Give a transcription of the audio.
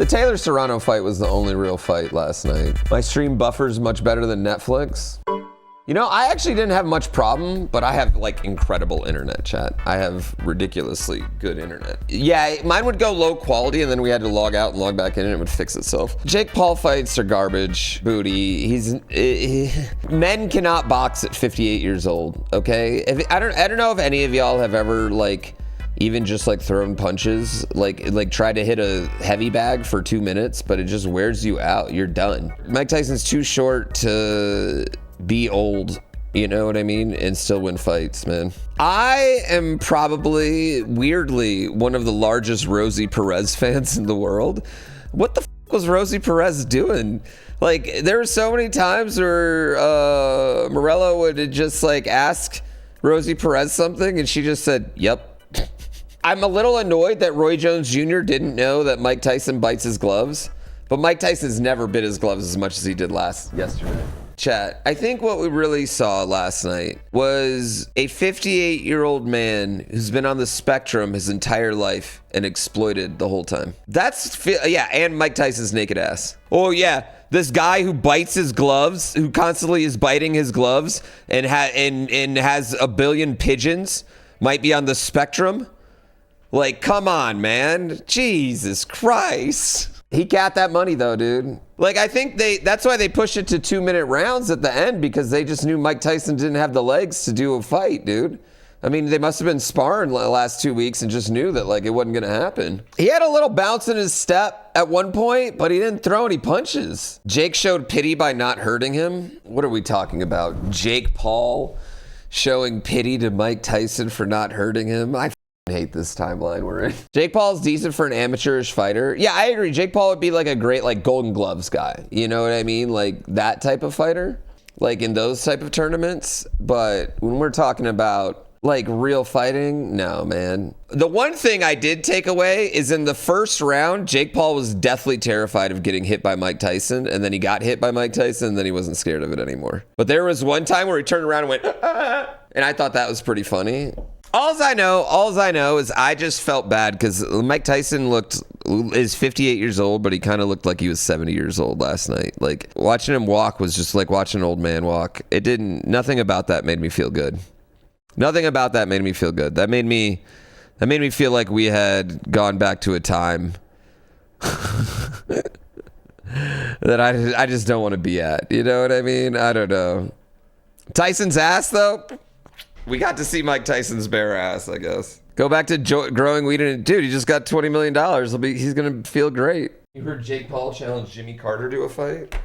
The Taylor Serrano fight was the only real fight last night. My stream buffer's much better than Netflix. You know, I actually didn't have much problem, but I have like incredible internet, chat. I have ridiculously good internet. Yeah, mine would go low quality and then we had to log out and log back in and it would fix itself. Jake Paul fights are garbage, booty. Men cannot box at 58 years old, okay? I don't know if any of y'all have ever like, even just like thrown punches, like try to hit a heavy bag for 2 minutes, but it just wears you out. You're done. Mike Tyson's too short to be old, you know what I mean, and still win fights, man. I am probably, weirdly, one of the largest Rosie Perez fans in the world. What the f was Rosie Perez doing? Like, there were so many times where Morello would just like ask Rosie Perez something and she just said, yep. I'm a little annoyed that Roy Jones Jr. didn't know that Mike Tyson bites his gloves, but Mike Tyson's never bit his gloves as much as he did yesterday. Chat, I think what we really saw last night was a 58-year-old man who's been on the spectrum his entire life and exploited the whole time. Yeah, and Mike Tyson's naked ass. Oh yeah, this guy who bites his gloves, who constantly is biting his gloves and has a billion pigeons, might be on the spectrum. Like, come on, man. Jesus Christ. He got that money though, dude. Like, I think that's why they pushed it to 2-minute rounds at the end, because they just knew Mike Tyson didn't have the legs to do a fight, dude. I mean, they must have been sparring the last 2 weeks and just knew that like it wasn't gonna happen. He had a little bounce in his step at one point, but he didn't throw any punches. Jake showed pity by not hurting him. What are we talking about? Jake Paul showing pity to Mike Tyson for not hurting him? I hate this timeline we're in. Jake Paul's decent for an amateurish fighter. Yeah, I agree. Jake Paul would be like a great like Golden Gloves guy. You know what I mean? Like that type of fighter, like in those type of tournaments. But when we're talking about like real fighting, no, man. The one thing I did take away is in the first round, Jake Paul was deathly terrified of getting hit by Mike Tyson, and then he got hit by Mike Tyson, and then he wasn't scared of it anymore. But there was one time where he turned around and went, and I thought that was pretty funny. Alls I know is I just felt bad because Mike Tyson is 58 years old, but he kind of looked like he was 70 years old last night. Like watching him walk was just like watching an old man walk. Nothing about that made me feel good. Nothing about that made me feel good. That made me feel like we had gone back to a time that I just don't want to be at. You know what I mean? I don't know. Tyson's ass though. We got to see Mike Tyson's bare ass, I guess. Go back to growing weed and dude, he just got $20 million. He's gonna feel great. You heard Jake Paul challenge Jimmy Carter to a fight?